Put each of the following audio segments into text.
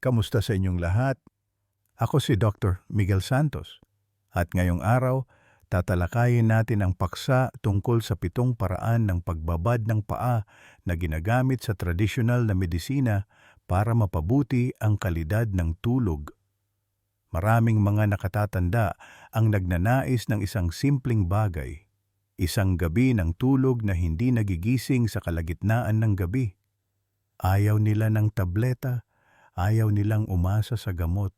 Kamusta sa inyong lahat? Ako si Dr. Miguel Santos at ngayong araw tatalakayin natin ang paksa tungkol sa 7 paraan ng pagbabad ng paa na ginagamit sa tradisyonal na medisina para mapabuti ang kalidad ng tulog. Maraming mga nakatatanda ang nagnanais ng isang simpleng bagay, isang gabi ng tulog na hindi nagigising sa kalagitnaan ng gabi. Ayaw nila ng tableta, ayaw nilang umasa sa gamot.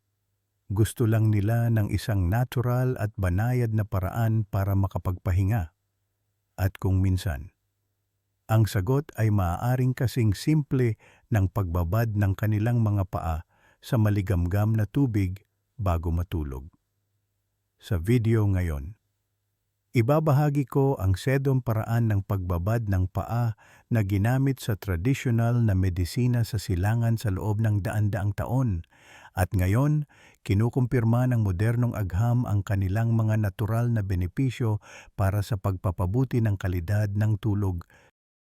Gusto lang nila ng isang natural at banayad na paraan para makapagpahinga. At kung minsan, ang sagot ay maaaring kasing simple ng pagbabad ng kanilang mga paa sa maligamgam na tubig bago matulog. Sa video ngayon, ibabahagi ko ang 7 paraan ng pagbabad ng paa na ginamit sa tradisyonal na medisina sa silangan sa loob ng daan-daang taon. At ngayon, kinukumpirma ng modernong agham ang kanilang mga natural na benepisyo para sa pagpapabuti ng kalidad ng tulog.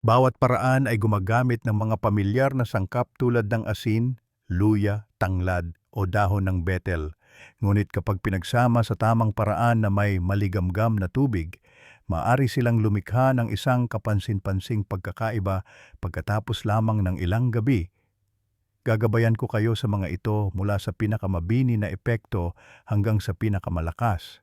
Bawat paraan ay gumagamit ng mga pamilyar na sangkap tulad ng asin, luya, tanglad o dahon ng betel. Ngunit kapag pinagsama sa tamang paraan na may maligamgam na tubig, maaari silang lumikha ng isang kapansin-pansing pagkakaiba pagkatapos lamang ng ilang gabi. Gagabayan ko kayo sa mga ito mula sa pinakamabini na epekto hanggang sa pinakamalakas.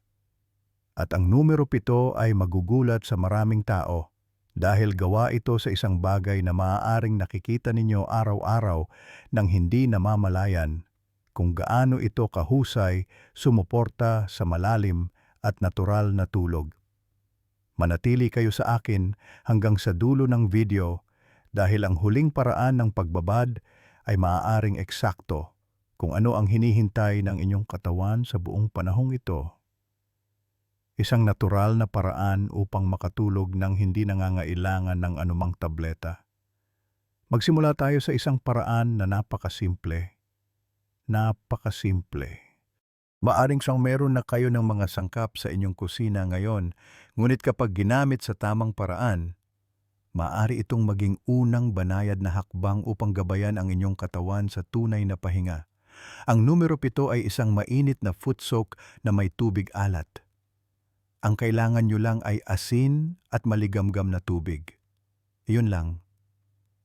At ang numero 7 ay magugulat sa maraming tao dahil gawa ito sa isang bagay na maaaring nakikita ninyo araw-araw nang hindi namamalayan kung gaano ito kahusay sumuporta sa malalim at natural na tulog. Manatili kayo sa akin hanggang sa dulo ng video dahil ang huling paraan ng pagbabad ay maaaring eksakto kung ano ang hinihintay ng inyong katawan sa buong panahong ito. Isang natural na paraan upang makatulog nang hindi nangangailangan ng anumang tableta. Magsimula tayo sa isang paraan na napakasimple. Maaring siyang meron na kayo ng mga sangkap sa inyong kusina ngayon, ngunit kapag ginamit sa tamang paraan, maaari itong maging unang banayad na hakbang upang gabayan ang inyong katawan sa tunay na pahinga. Ang numero 7 ay isang mainit na foot soak na may tubig alat. Ang kailangan nyo lang ay asin at maligamgam na tubig. Iyon lang.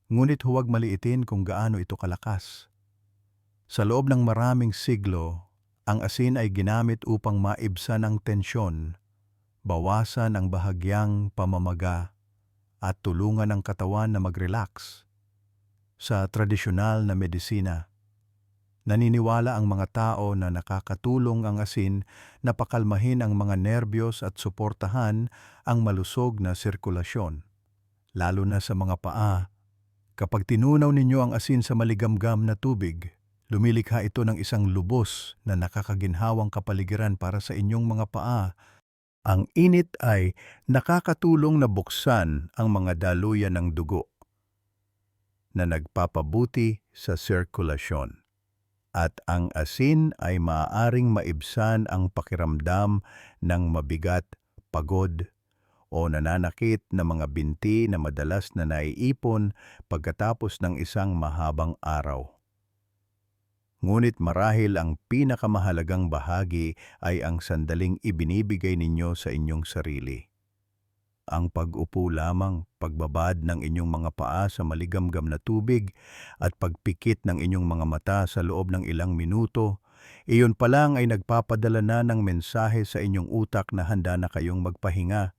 Ngunit huwag maliitin kung gaano ito kalakas. Sa loob ng maraming siglo, ang asin ay ginamit upang maibsan ang tensyon, bawasan ang bahagyang pamamaga, at tulungan ang katawan na mag-relax. Sa tradisyonal na medisina, naniniwala ang mga tao na nakakatulong ang asin na pakalmahin ang mga nerbiyos at suportahan ang malusog na sirkulasyon. Lalo na sa mga paa, kapag tinunaw ninyo ang asin sa maligamgam na tubig, lumilikha ito ng isang lubos na nakakaginhawang kapaligiran para sa inyong mga paa. Ang init ay nakakatulong na buksan ang mga daluyan ng dugo na nagpapabuti sa sirkulasyon. At ang asin ay maaaring maibsan ang pakiramdam ng mabigat, pagod, o nananakit na mga binti na madalas na naiipon pagkatapos ng isang mahabang araw. Ngunit marahil ang pinakamahalagang bahagi ay ang sandaling ibinibigay ninyo sa inyong sarili. Ang pag-upo lamang, pagbabad ng inyong mga paa sa maligamgam na tubig at pagpikit ng inyong mga mata sa loob ng ilang minuto, iyon pa lang ay nagpapadala na ng mensahe sa inyong utak na handa na kayong magpahinga.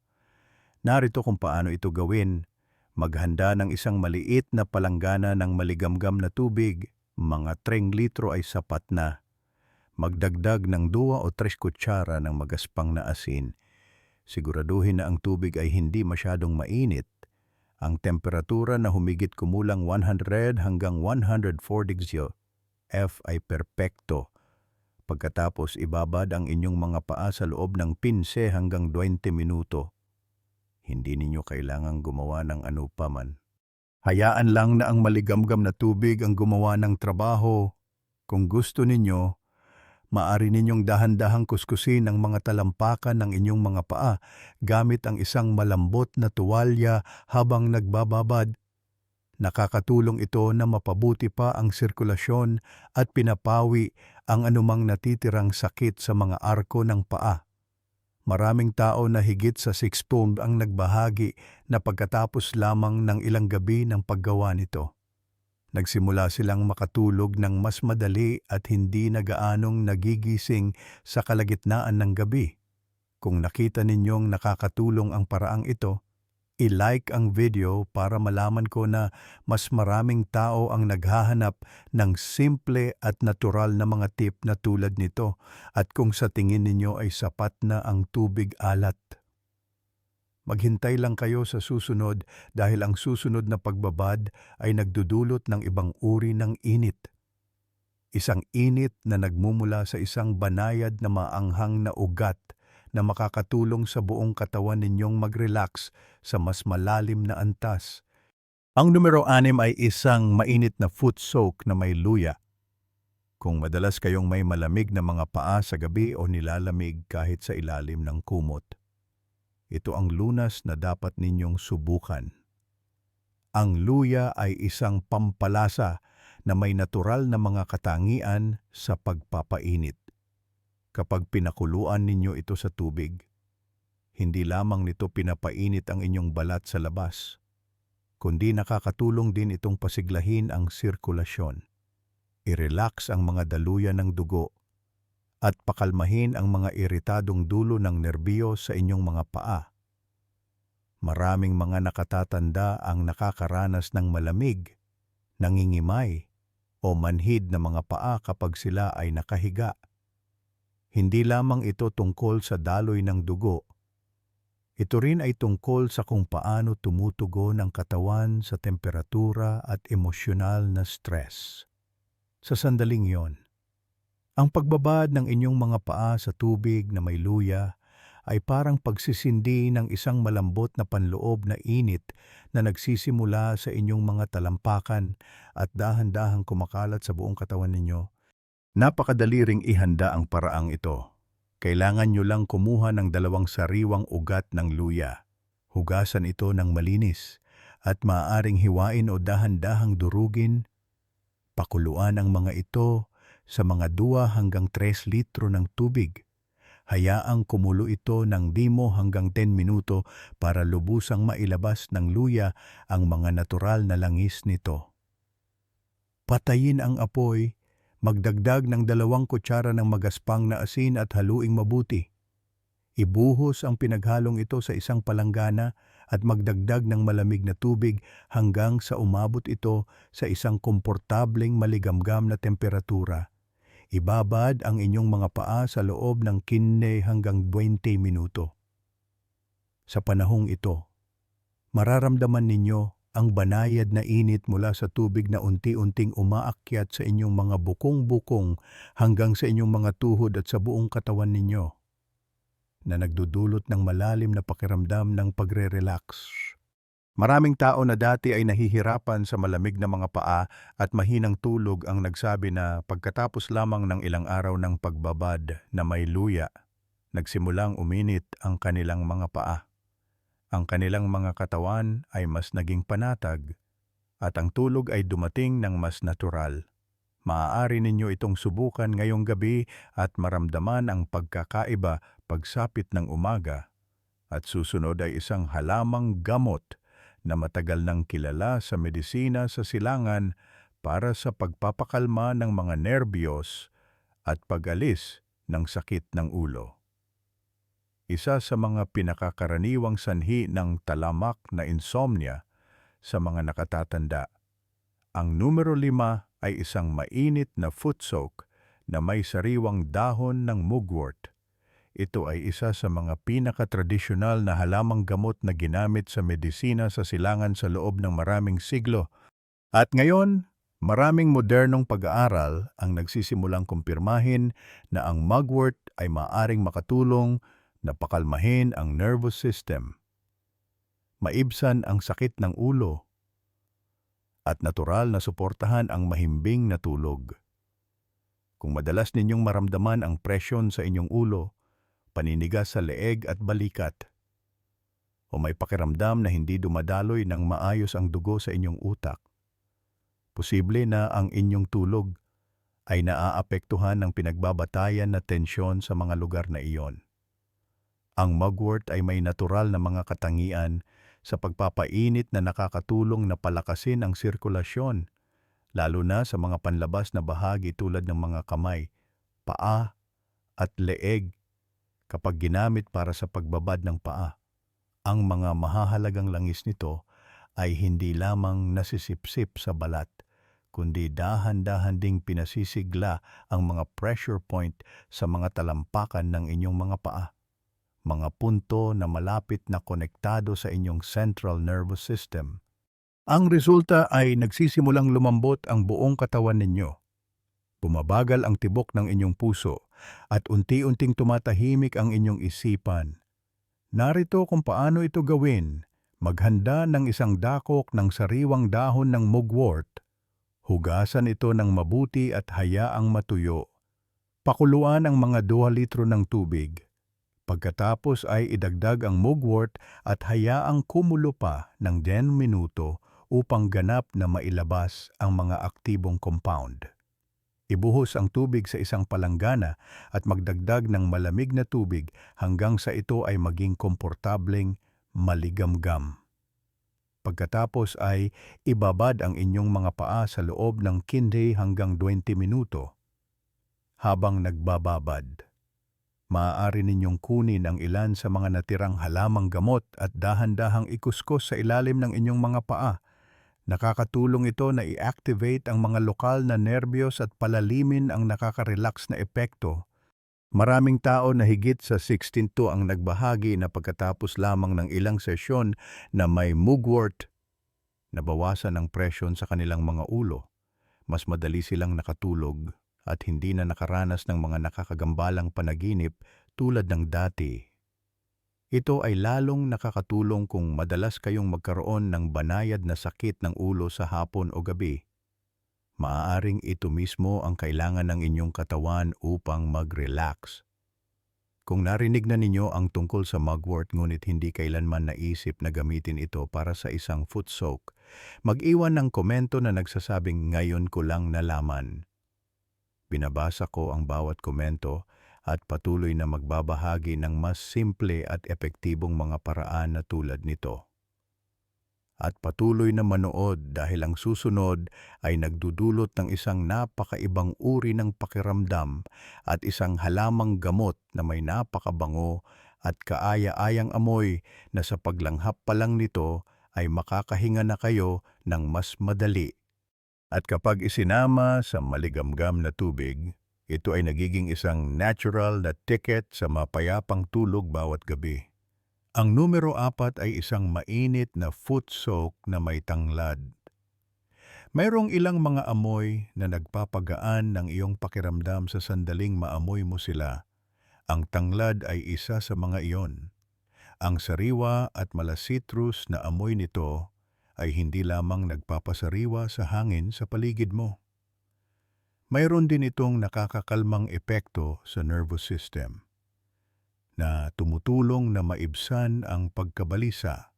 Narito kung paano ito gawin. Maghanda ng isang maliit na palanggana ng maligamgam na tubig. Mga 3 litro ay sapat na. Magdagdag ng 2 o 3 kutsara ng magaspang na asin. Siguraduhin na ang tubig ay hindi masyadong mainit. Ang temperatura na humigit kumulang 100 hanggang 104 degrees F ay perpekto. Pagkatapos ibabad ang inyong mga paa sa loob ng 15 hanggang 20 minuto. Hindi ninyo kailangang gumawa ng anupaman. Hayaan lang na ang maligamgam na tubig ang gumawa ng trabaho. Kung gusto ninyo, maaari ninyong dahan-dahang kuskusin ang mga talampakan ng inyong mga paa gamit ang isang malambot na tuwalya habang nagbababad. Nakakatulong ito na mapabuti pa ang sirkulasyon at pinapawi ang anumang natitirang sakit sa mga arko ng paa. Maraming tao na higit sa 6 pound ang nagbahagi na pagkatapos lamang ng ilang gabi ng paggawa nito. Nagsimula silang makatulog ng mas madali at hindi na gaanong nagigising sa kalagitnaan ng gabi. Kung nakita ninyong nakakatulong ang paraang ito, i-like ang video para malaman ko na mas maraming tao ang naghahanap ng simple at natural na mga tip na tulad nito at kung sa tingin ninyo ay sapat na ang tubig alat. Maghintay lang kayo sa susunod dahil ang susunod na pagbabad ay nagdudulot ng ibang uri ng init. Isang init na nagmumula sa isang banayad na maanghang na ugat na makakatulong sa buong katawan ninyong mag-relax sa mas malalim na antas. Ang numero 6 ay isang mainit na foot soak na may luya. Kung madalas kayong may malamig na mga paa sa gabi o nilalamig kahit sa ilalim ng kumot, ito ang lunas na dapat ninyong subukan. Ang luya ay isang pampalasa na may natural na mga katangian sa pagpapainit. Kapag pinakuluan ninyo ito sa tubig, hindi lamang nito pinapainit ang inyong balat sa labas, kundi nakakatulong din itong pasiglahin ang sirkulasyon, i-relax ang mga daluyan ng dugo, at pakalmahin ang mga iritadong dulo ng nerbiyo sa inyong mga paa. Maraming mga nakatatanda ang nakakaranas ng malamig, nangingimay, o manhid na mga paa kapag sila ay nakahiga. Hindi lamang ito tungkol sa daloy ng dugo. Ito rin ay tungkol sa kung paano tumutugon ang katawan sa temperatura at emosyonal na stress. Sa sandaling yon, ang pagbabad ng inyong mga paa sa tubig na may luya ay parang pagsisindi ng isang malambot na panloob na init na nagsisimula sa inyong mga talampakan at dahan-dahang kumakalat sa buong katawan ninyo. Napakadali ring ihanda ang paraang ito. Kailangan nyo lang kumuha ng 2 sariwang ugat ng luya. Hugasan ito ng malinis at maaaring hiwain o dahan-dahang durugin. Pakuluan ang mga ito sa mga 2 hanggang 3 litro ng tubig. Hayaang kumulo ito ng 5 hanggang 10 minuto para lubusang mailabas ng luya ang mga natural na langis nito. Patayin ang apoy. Magdagdag ng 2 kutsara ng magaspang na asin at haluing mabuti. Ibuhos ang pinaghalong ito sa isang palanggana at magdagdag ng malamig na tubig hanggang sa umabot ito sa isang komportableng maligamgam na temperatura. Ibabad ang inyong mga paa sa loob ng 15 hanggang 20 minuto. Sa panahong ito, mararamdaman ninyo ang banayad na init mula sa tubig na unti-unting umaakyat sa inyong mga bukong-bukong hanggang sa inyong mga tuhod at sa buong katawan ninyo, na nagdudulot ng malalim na pakiramdam ng pagre-relax. Maraming tao na dati ay nahihirapan sa malamig na mga paa at mahinang tulog ang nagsabi na pagkatapos lamang ng ilang araw ng pagbabad na may luya, nagsimulang uminit ang kanilang mga paa. Ang kanilang mga katawan ay mas naging panatag at ang tulog ay dumating ng mas natural. Maaari ninyo itong subukan ngayong gabi at maramdaman ang pagkakaiba pagsapit ng umaga. At susunod ay isang halamang gamot na matagal nang kilala sa medisina sa silangan para sa pagpapakalma ng mga nerbiyos at pag-alis ng sakit ng ulo. Isa sa mga pinakakaraniwang sanhi ng talamak na insomnia sa mga nakatatanda. Ang numero 5 ay isang mainit na foot soak na may sariwang dahon ng mugwort. Ito ay isa sa mga pinakatradisyonal na halamang gamot na ginamit sa medisina sa silangan sa loob ng maraming siglo. At ngayon, maraming modernong pag-aaral ang nagsisimulang kumpirmahin na ang mugwort ay maaring makatulong na pakalmahin ang nervous system, maibsan ang sakit ng ulo, at natural na suportahan ang mahimbing na tulog. Kung madalas ninyong maramdaman ang presyon sa inyong ulo, paninigas sa leeg at balikat, o may pakiramdam na hindi dumadaloy ng maayos ang dugo sa inyong utak, Posible na ang inyong tulog ay naaapektuhan ng pinagbabatayan na tensyon sa mga lugar na iyon. Ang mugwort ay may natural na mga katangian sa pagpapainit na nakakatulong na palakasin ang sirkulasyon, lalo na sa mga panlabas na bahagi tulad ng mga kamay, paa at leeg kapag ginamit para sa pagbabad ng paa. Ang mga mahahalagang langis nito ay hindi lamang nasisipsip sa balat, kundi dahan-dahan ding pinasisigla ang mga pressure point sa mga talampakan ng inyong mga paa, mga punto na malapit na konektado sa inyong central nervous system. Ang resulta ay nagsisimulang lumambot ang buong katawan ninyo. Bumabagal ang tibok ng inyong puso at unti-unting tumatahimik ang inyong isipan. Narito kung paano ito gawin. Maghanda ng isang dakok ng sariwang dahon ng mugwort. Hugasan ito ng mabuti at hayaang matuyo. Pakuluan ang mga 2 litro ng tubig. Pagkatapos ay idagdag ang mugwort at hayaang kumulo pa ng 10 minuto upang ganap na mailabas ang mga aktibong compound. Ibuhos ang tubig sa isang palanggana at magdagdag ng malamig na tubig hanggang sa ito ay maging komportableng maligamgam. Pagkatapos ay ibabad ang inyong mga paa sa loob ng 15 hanggang 20 minuto. Habang nagbababad, maaari ninyong kunin ang ilan sa mga natirang halamang gamot at dahan-dahang ikuskos sa ilalim ng inyong mga paa. Nakakatulong ito na i-activate ang mga lokal na nerbiyos at palalimin ang nakaka-relax na epekto. Maraming tao na higit sa 16 ang nagbahagi na pagkatapos lamang ng ilang sesyon na may mugwort, nabawasan ang presyon sa kanilang mga ulo. Mas madali silang nakatulog at hindi na nakaranas ng mga nakakagambalang panaginip tulad ng dati. Ito ay lalong nakakatulong kung madalas kayong magkaroon ng banayad na sakit ng ulo sa hapon o gabi. Maaaring ito mismo ang kailangan ng inyong katawan upang mag-relax. Kung narinig na ninyo ang tungkol sa mugwort ngunit hindi kailanman naisip na gamitin ito para sa isang foot soak, mag-iwan ng komento na nagsasabing ngayon ko lang nalaman. Binabasa ko ang bawat komento at patuloy na magbabahagi ng mas simple at epektibong mga paraan na tulad nito. At patuloy na manood dahil ang susunod ay nagdudulot ng isang napakaibang uri ng pakiramdam at isang halamang gamot na may napakabango at kaaya-ayang amoy na sa paglanghap pa lang nito ay makakahinga na kayo ng mas madali. At kapag isinama sa maligamgam na tubig, ito ay nagiging isang natural na ticket sa mapayapang tulog bawat gabi. Ang numero 4 ay isang mainit na foot soak na may tanglad. Mayroong ilang mga amoy na nagpapagaan ng iyong pakiramdam sa sandaling maamoy mo sila. Ang tanglad ay isa sa mga iyon. Ang sariwa at mala-citrus na amoy nito ay hindi lamang nagpapasariwa sa hangin sa paligid mo. Mayroon din itong nakakakalmang epekto sa nervous system na tumutulong na maibsan ang pagkabalisa,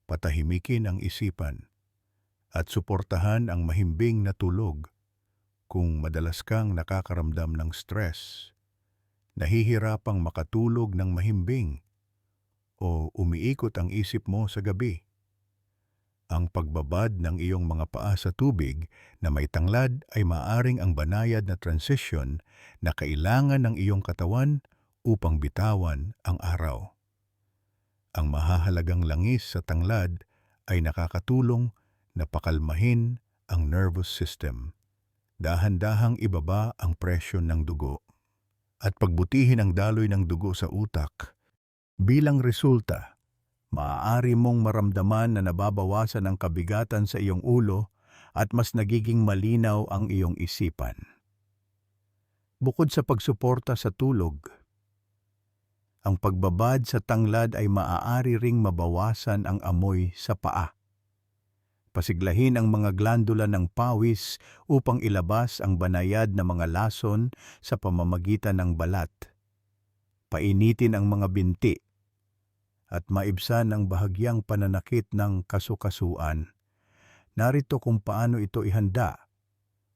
patahimikin ang isipan, at suportahan ang mahimbing na tulog. Kung madalas kang nakakaramdam ng stress, nahihirapang makatulog ng mahimbing, o umiikot ang isip mo sa gabi, ang pagbabad ng iyong mga paa sa tubig na may tanglad ay maaring ang banayad na transition na kailangan ng iyong katawan upang bitawan ang araw. Ang mahahalagang langis sa tanglad ay nakakatulong na pakalmahin ang nervous system, dahan-dahang ibaba ang presyon ng dugo, at pagbutihin ang daloy ng dugo sa utak. Bilang resulta, maaari mong maramdaman na nababawasan ang kabigatan sa iyong ulo at mas nagiging malinaw ang iyong isipan. Bukod sa pagsuporta sa tulog, ang pagbabad sa tanglad ay maaari ring mabawasan ang amoy sa paa. Pasiglahin ang mga glandula ng pawis upang ilabas ang banayad na mga lason sa pamamagitan ng balat. Painitin ang mga binti at maibsan ang bahagyang pananakit ng kasukasuan. Narito kung paano ito ihanda.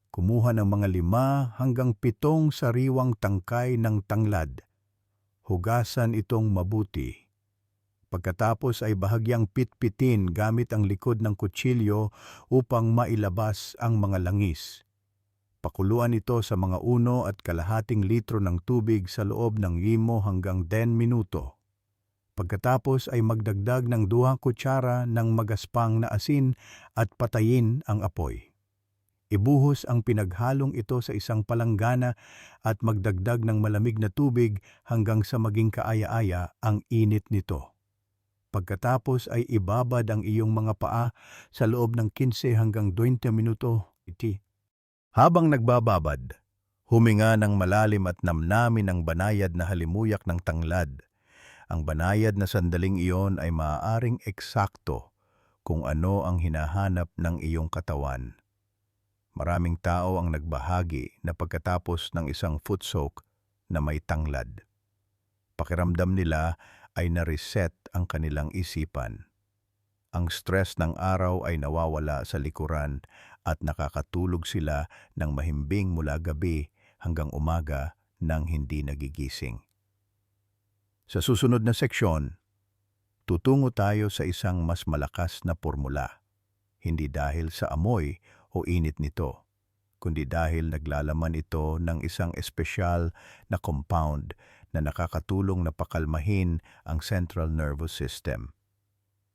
Kumuha ng mga 5 hanggang 7 sariwang tangkay ng tanglad. Hugasan itong mabuti. Pagkatapos ay bahagyang pitpitin gamit ang likod ng kutsilyo upang mailabas ang mga langis. Pakuluan ito sa mga 1.5 litro ng tubig sa loob ng 5 hanggang 10 minuto. Pagkatapos ay magdagdag ng 2 kutsara ng magaspang na asin at patayin ang apoy. Ibuhos ang pinaghalong ito sa isang palanggana at magdagdag ng malamig na tubig hanggang sa maging kaaya-aya ang init nito. Pagkatapos ay ibabad ang iyong mga paa sa loob ng 15 hanggang 20 minuto. Habang nagbababad, huminga ng malalim at namnamin ang banayad na halimuyak ng tanglad. Ang banayad na sandaling iyon ay maaaring eksakto kung ano ang hinahanap ng iyong katawan. Maraming tao ang nagbahagi na pagkatapos ng isang foot soak na may tanglad, pakiramdam nila ay na-reset ang kanilang isipan. Ang stress ng araw ay nawawala sa likuran at nakakatulog sila ng mahimbing mula gabi hanggang umaga nang hindi nagigising. Sa susunod na seksyon, tutungo tayo sa isang mas malakas na formula. Hindi dahil sa amoy o init nito, kundi dahil naglalaman ito ng isang espesyal na compound na nakakatulong na pakalmahin ang central nervous system.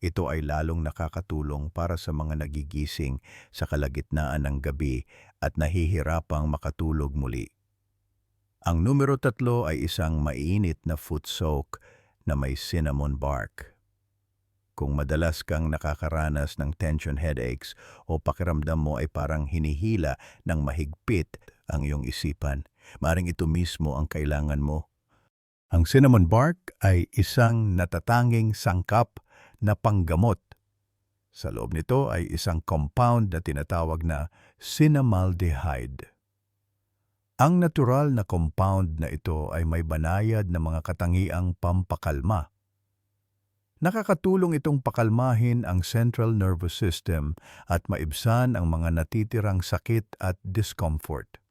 Ito ay lalong nakakatulong para sa mga nagigising sa kalagitnaan ng gabi at nahihirapang makatulog muli. Ang numero 3 ay isang mainit na foot soak na may cinnamon bark. Kung madalas kang nakakaranas ng tension headaches o pakiramdam mo ay parang hinihila ng mahigpit ang iyong isipan, maring ito mismo ang kailangan mo. Ang cinnamon bark ay isang natatanging sangkap na panggamot. Sa loob nito ay isang compound na tinatawag na cinnamaldehyde. Ang natural na compound na ito ay may banayad na mga katangiang pampakalma. Nakakatulong itong pakalmahin ang central nervous system at maibsan ang mga natitirang sakit at discomfort.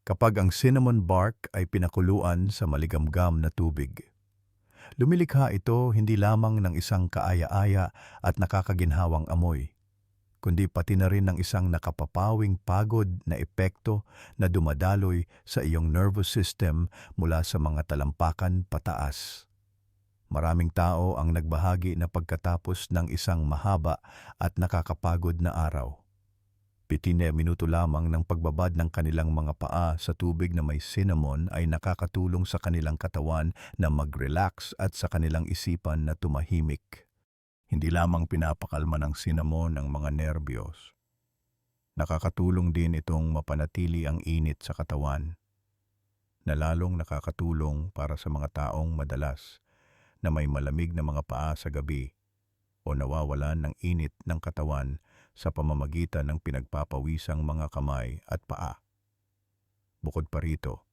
Kapag ang cinnamon bark ay pinakuluan sa maligamgam na tubig, lumilikha ito hindi lamang ng isang kaaya-aya at nakakaginhawang amoy, kundi pati na rin ng isang nakapapawing pagod na epekto na dumadaloy sa iyong nervous system mula sa mga talampakan pataas. Maraming tao ang nagbahagi na pagkatapos ng isang mahaba at nakakapagod na araw, 15 minuto lamang ng pagbabad ng kanilang mga paa sa tubig na may cinnamon ay nakakatulong sa kanilang katawan na mag-relax at sa kanilang isipan na tumahimik. Hindi lamang pinapakalma ng cinnamon ang mga nerbiyos. Nakakatulong din itong mapanatili ang init sa katawan, na lalong nakakatulong para sa mga taong madalas na may malamig na mga paa sa gabi o nawawalan ng init ng katawan sa pamamagitan ng pinagpapawisang mga kamay at paa. Bukod pa rito,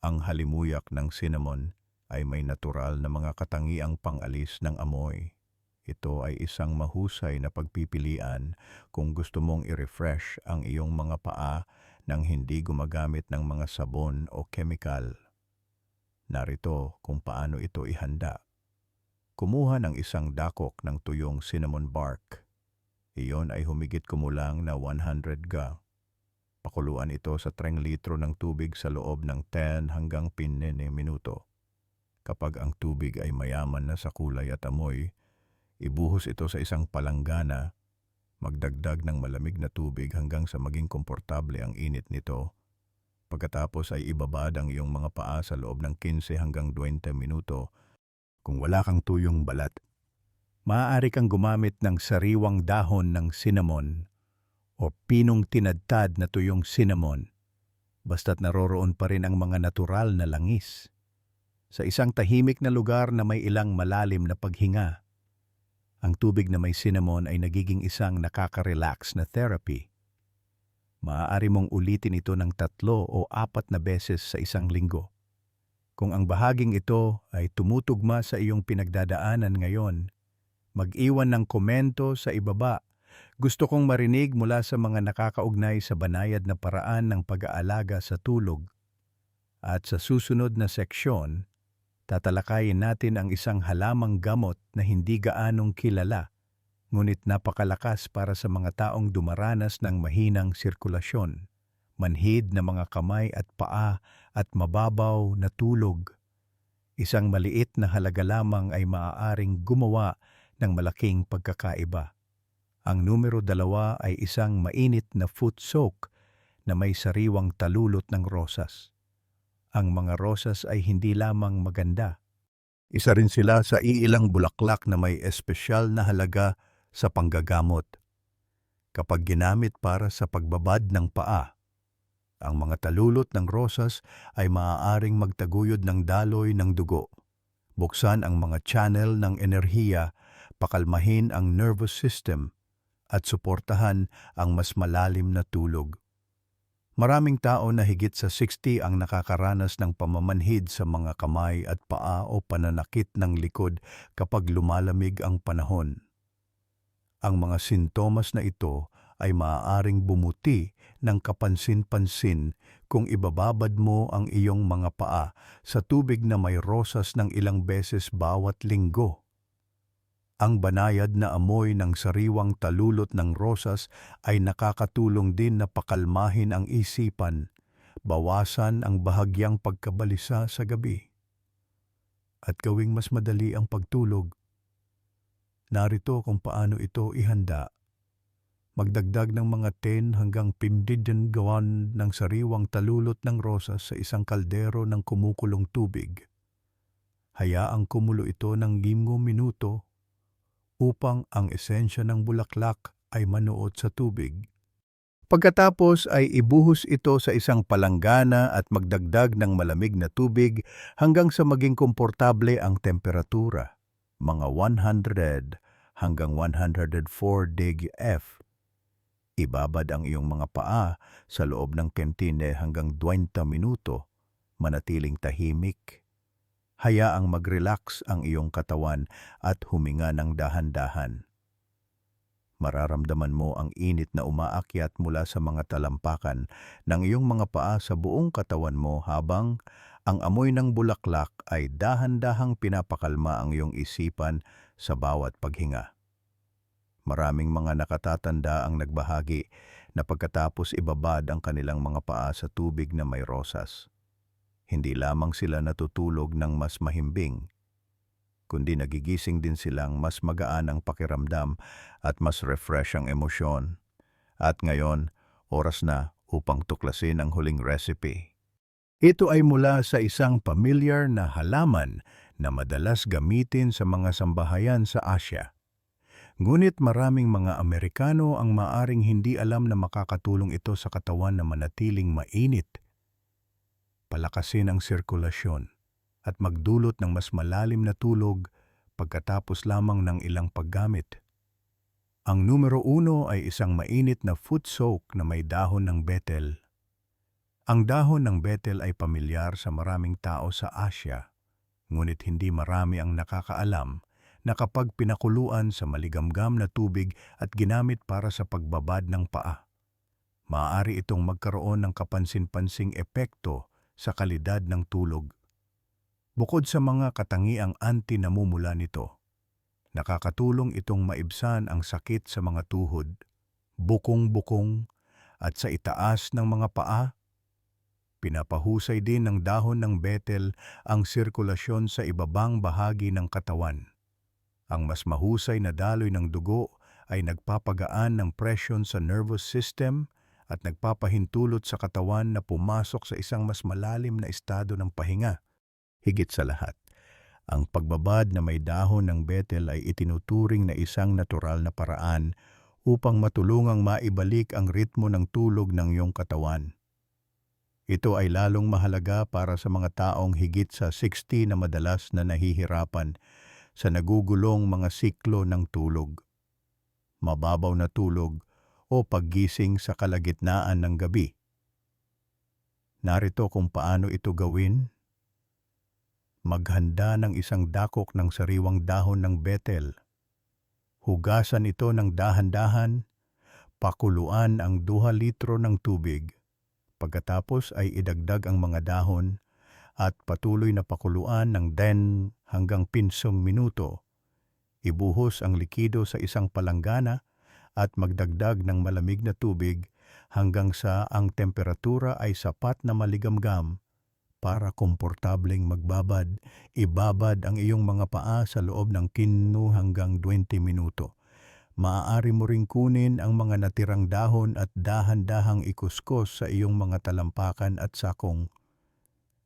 ang halimuyak ng cinnamon ay may natural na mga katangiang pangalis ng amoy. Ito ay isang mahusay na pagpipilian kung gusto mong i-refresh ang iyong mga paa nang hindi gumagamit ng mga sabon o kemikal. Narito kung paano ito ihanda. Kumuha ng isang dakok ng tuyong cinnamon bark. Iyon ay humigit kumulang na 100 g. Pakuluan ito sa 3 litro ng tubig sa loob ng 10 hanggang 15 minuto. Kapag ang tubig ay mayaman na sa kulay at amoy, ibuhos ito sa isang palanggana, magdagdag ng malamig na tubig hanggang sa maging komportable ang init nito. Pagkatapos ay ibabad ang iyong mga paa sa loob ng 15 hanggang 20 minuto. Kung wala kang tuyong balat, maaari kang gumamit ng sariwang dahon ng cinnamon o pinong tinadtad na tuyong cinnamon, basta't naroroon pa rin ang mga natural na langis. Sa isang tahimik na lugar na may ilang malalim na paghinga, ang tubig na may cinnamon ay nagiging isang nakaka-relax na therapy. Maaari mong ulitin ito ng 3 o 4 na beses sa isang linggo. Kung ang bahaging ito ay tumutugma sa iyong pinagdadaanan ngayon, mag-iwan ng komento sa ibaba gusto kong marinig mula sa mga nakakaugnay sa banayad na paraan ng pag-aalaga sa tulog. At sa susunod na seksyon, tatalakayin natin ang isang halamang gamot na hindi gaanong kilala, ngunit napakalakas para sa mga taong dumaranas ng mahinang sirkulasyon, manhid na mga kamay at paa at mababaw na tulog. Isang maliit na halaga lamang ay maaaring gumawa ng malaking pagkakaiba. Ang numero 2 ay isang mainit na foot soak na may sariwang talulot ng rosas. Ang mga rosas ay hindi lamang maganda. Isa rin sila sa iilang bulaklak na may espesyal na halaga sa panggagamot. Kapag ginamit para sa pagbabad ng paa, ang mga talulot ng rosas ay maaaring magtaguyod ng daloy ng dugo, buksan ang mga channel ng enerhiya, pakalmahin ang nervous system, at suportahan ang mas malalim na tulog. Maraming tao na higit sa 60 ang nakakaranas ng pamamanhid sa mga kamay at paa o pananakit ng likod kapag lumalamig ang panahon. Ang mga sintomas na ito ay maaaring bumuti ng kapansin-pansin kung ibababad mo ang iyong mga paa sa tubig na may rosas ng ilang beses bawat linggo. Ang banayad na amoy ng sariwang talulot ng rosas ay nakakatulong din na pakalmahin ang isipan, bawasan ang bahagyang pagkabalisa sa gabi, at gawing mas madali ang pagtulog. Narito kung paano ito ihanda. Magdagdag ng mga 10 hanggang 15 gawan ng sariwang talulot ng rosas sa isang kaldero ng kumukulong tubig. Hayaang kumulo ito ng 5 minuto upang ang esensya ng bulaklak ay manuot sa tubig. Pagkatapos ay ibuhos ito sa isang palanggana at magdagdag ng malamig na tubig hanggang sa maging komportable ang temperatura, mga 100 hanggang 104 dig F. Ibabad ang iyong mga paa sa loob ng 15 hanggang 20 minuto, manatiling tahimik. Hayaang mag-relax ang iyong katawan at huminga ng dahan-dahan. Mararamdaman mo ang init na umaakyat mula sa mga talampakan ng iyong mga paa sa buong katawan mo habang ang amoy ng bulaklak ay dahan-dahang pinapakalma ang iyong isipan sa bawat paghinga. Maraming mga nakatatanda ang nagbahagi na pagkatapos ibabad ang kanilang mga paa sa tubig na may rosas, hindi lamang sila natutulog ng mas mahimbing, kundi nagigising din silang mas magaan ang pakiramdam at mas refresh ang emosyon. At ngayon, oras na upang tuklasin ang huling recipe. Ito ay mula sa isang pamilyar na halaman na madalas gamitin sa mga sambahayan sa Asya. Ngunit maraming mga Amerikano ang maaring hindi alam na makakatulong ito sa katawan na manatiling mainit, palakasin ang sirkulasyon, at magdulot ng mas malalim na tulog pagkatapos lamang ng ilang paggamit. Ang numero 1 ay isang mainit na foot soak na may dahon ng betel. Ang dahon ng betel ay pamilyar sa maraming tao sa Asya, ngunit hindi marami ang nakakaalam na kapag pinakuluan sa maligamgam na tubig at ginamit para sa pagbabad ng paa, maaari itong magkaroon ng kapansin-pansing epekto sa kalidad ng tulog. Bukod sa mga katangiang anti-namumula nito, nakakatulong itong maibsan ang sakit sa mga tuhod, bukong-bukong, at sa itaas ng mga paa. Pinapahusay din ng dahon ng betel ang sirkulasyon sa ibabang bahagi ng katawan. Ang mas mahusay na daloy ng dugo ay nagpapagaan ng presyon sa nervous system at nagpapahintulot sa katawan na pumasok sa isang mas malalim na estado ng pahinga. Higit sa lahat, ang pagbabad na may dahon ng betel ay itinuturing na isang natural na paraan upang matulungang maibalik ang ritmo ng tulog ng iyong katawan. Ito ay lalong mahalaga para sa mga taong higit sa 60 na madalas na nahihirapan sa nagugulong mga siklo ng tulog, mababaw na tulog, o paggising sa kalagitnaan ng gabi. Narito kung paano ito gawin. Maghanda ng isang dakok ng sariwang dahon ng betel. Hugasan ito ng dahan-dahan Pakuluan ang 2 litro ng tubig. Pagkatapos ay idagdag ang mga dahon at patuloy na pakuluan ng 10 hanggang 15 minuto. Ibuhos ang likido sa isang palanggana at magdagdag ng malamig na tubig hanggang sa ang temperatura ay sapat na maligamgam para komportableng magbabad. Ibabad ang iyong mga paa sa loob ng 15 hanggang 20 minuto. Maaari mo ring kunin ang mga natirang dahon at dahan-dahang ikuskos sa iyong mga talampakan at sakong.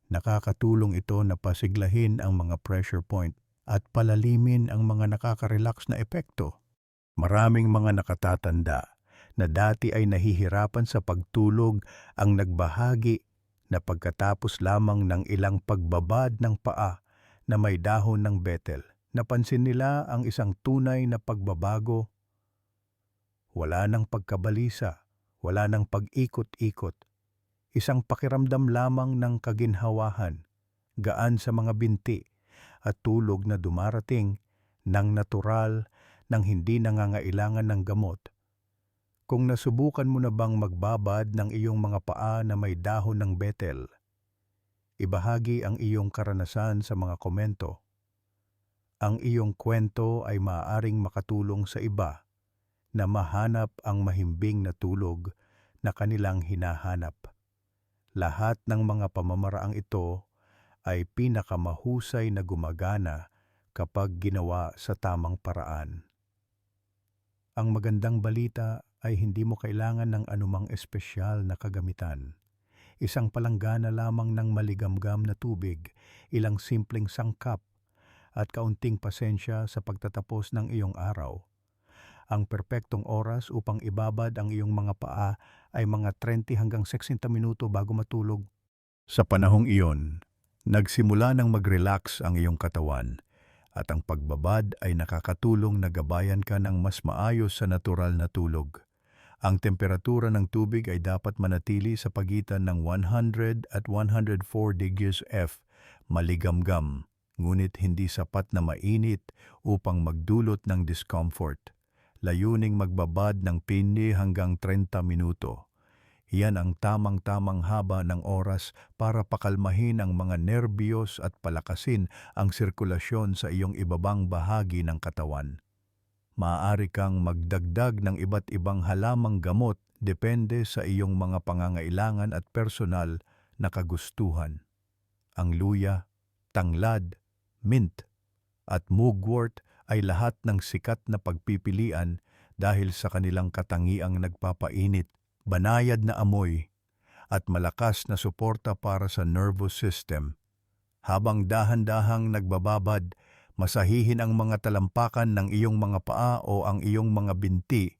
Nakakatulong ito na pasiglahin ang mga pressure point at palalimin ang mga nakaka-relax na epekto. Maraming mga nakatatanda na dati ay nahihirapan sa pagtulog ang nagbahagi na pagkatapos lamang ng ilang pagbabad ng paa na may dahon ng betel, napansin nila ang isang tunay na pagbabago. Wala nang pagkabalisa, wala nang pag-ikot-ikot. Isang pakiramdam lamang ng kaginhawahan, gaan sa mga binti, at tulog na dumarating ng natural, nang hindi nangangailangan ng gamot. Kung nasubukan mo na bang magbabad ng iyong mga paa na may dahon ng betel, ibahagi ang iyong karanasan sa mga komento. Ang iyong kwento ay maaaring makatulong sa iba na mahanap ang mahimbing na tulog na kanilang hinahanap. Lahat ng mga pamamaraang ito ay pinakamahusay na gumagana kapag ginawa sa tamang paraan. Ang magandang balita ay hindi mo kailangan ng anumang espesyal na kagamitan. Isang palanggana lamang ng maligamgam na tubig, ilang simpleng sangkap, at kaunting pasensya sa pagtatapos ng iyong araw. Ang perpektong oras upang ibabad ang iyong mga paa ay mga 30 hanggang 60 minuto bago matulog. Sa panahong iyon, nagsimula ng mag-relax ang iyong katawan at ang pagbabad ay nakakatulong na gabayan ka ng mas maayos sa natural na tulog. Ang temperatura ng tubig ay dapat manatili sa pagitan ng 100 at 104 degrees F, maligamgam, ngunit hindi sapat na mainit upang magdulot ng discomfort. Layuning magbabad ng 20 hanggang 30 minuto. Yan ang tamang-tamang haba ng oras para pakalmahin ang mga nerbiyos at palakasin ang sirkulasyon sa iyong ibabang bahagi ng katawan. Maaari kang magdagdag ng iba't ibang halamang gamot depende sa iyong mga pangangailangan at personal na kagustuhan. Ang luya, tanglad, mint, at mugwort ay lahat ng sikat na pagpipilian dahil sa kanilang katangiang nagpapainit, banayad na amoy, at malakas na suporta para sa nervous system. Habang dahan-dahang nagbababad, masahihin ang mga talampakan ng iyong mga paa o ang iyong mga binti.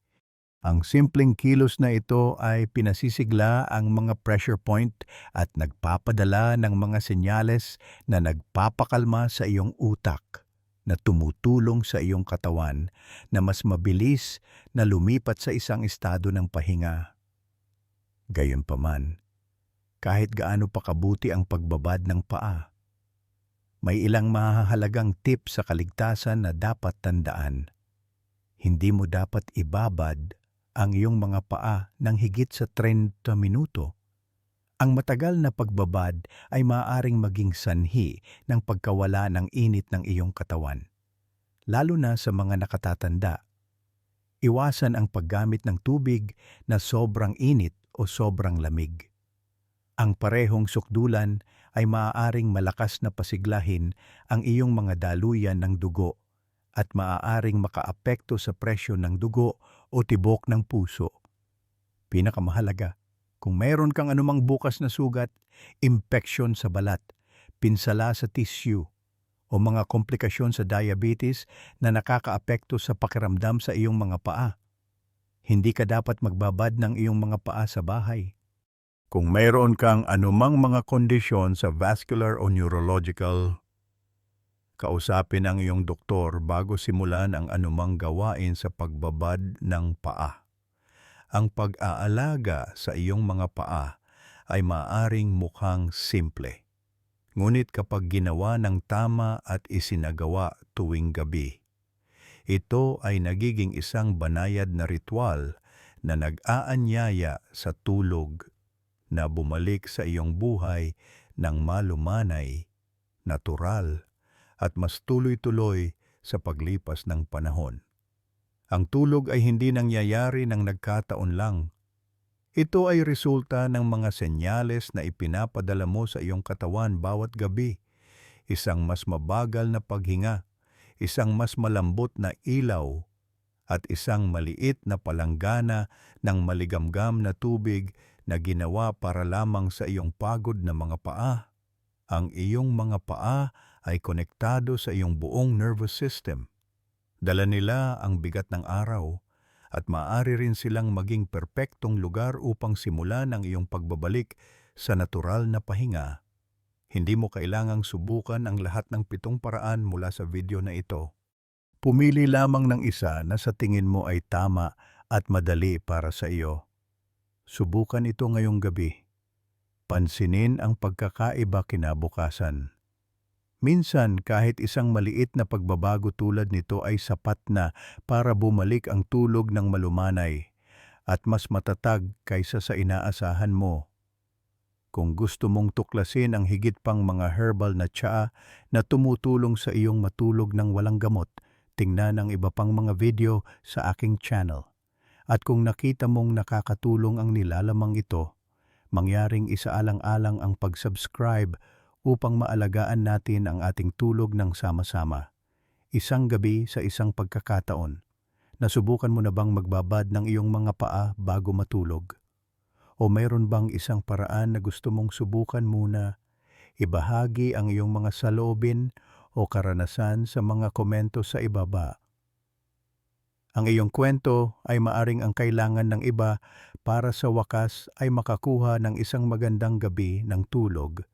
Ang simpleng kilos na ito ay pinasisigla ang mga pressure point at nagpapadala ng mga senyales na nagpapakalma sa iyong utak, na tumutulong sa iyong katawan na mas mabilis na lumipat sa isang estado ng pahinga. Gayunpaman, kahit gaano pa kabuti ang pagbabad ng paa, may ilang mahahalagang tips sa kaligtasan na dapat tandaan. Hindi mo dapat ibabad ang iyong mga paa ng higit sa 30 minuto. Ang matagal na pagbabad ay maaaring maging sanhi ng pagkawala ng init ng iyong katawan, lalo na sa mga nakatatanda. Iwasan ang paggamit ng tubig na sobrang init o sobrang lamig. Ang parehong sukdulan ay maaaring malakas na pasiglahin ang iyong mga daluyan ng dugo at maaaring makaapekto sa presyon ng dugo o tibok ng puso. Pinakamahalaga, kung mayroon kang anumang bukas na sugat, impeksyon sa balat, pinsala sa tissue, o mga komplikasyon sa diabetes na nakakaapekto sa pakiramdam sa iyong mga paa, hindi ka dapat magbabad ng iyong mga paa sa bahay. Kung mayroon kang anumang mga kondisyon sa vascular o neurological, kausapin ang iyong doktor bago simulan ang anumang gawain sa pagbabad ng paa. Ang pag-aalaga sa iyong mga paa ay maaaring mukhang simple. Ngunit kapag ginawa ng tama at isinagawa tuwing gabi, ito ay nagiging isang banayad na ritual na nag-aanyaya sa tulog na bumalik sa iyong buhay ng malumanay, natural, at mas tuloy-tuloy sa paglipas ng panahon. Ang tulog ay hindi nangyayari ng nagkataon lang. Ito ay resulta ng mga senyales na ipinapadala mo sa iyong katawan bawat gabi. Isang mas mabagal na paghinga, isang mas malambot na ilaw, at isang maliit na palanggana ng maligamgam na tubig na ginawa para lamang sa iyong pagod na mga paa. Ang iyong mga paa ay konektado sa iyong buong nervous system. Dala nila ang bigat ng araw at maaari rin silang maging perpektong lugar upang simulan ang iyong pagbabalik sa natural na pahinga. Hindi mo kailangang subukan ang lahat ng 7 paraan mula sa video na ito. Pumili lamang ng isa na sa tingin mo ay tama at madali para sa iyo. Subukan ito ngayong gabi. Pansinin ang pagkakaiba kinabukasan. Minsan kahit isang maliit na pagbabago tulad nito ay sapat na para bumalik ang tulog ng malumanay at mas matatag kaysa sa inaasahan mo. Kung gusto mong tuklasin ang higit pang mga herbal na tsaa na tumutulong sa iyong matulog ng walang gamot, tingnan ang iba pang mga video sa aking channel. At kung nakita mong nakakatulong ang nilalamang ito, mangyaring isaalang-alang ang pag-subscribe upang maalagaan natin ang ating tulog ng sama-sama. Isang gabi sa isang pagkakataon. Nasubukan mo na bang magbabad ng iyong mga paa bago matulog? O mayroon bang isang paraan na gusto mong subukan muna? Ibahagi ang iyong mga saloobin o karanasan sa mga komento sa ibaba. Ang iyong kwento ay maaring ang kailangan ng iba para sa wakas ay makakuha ng isang magandang gabi ng tulog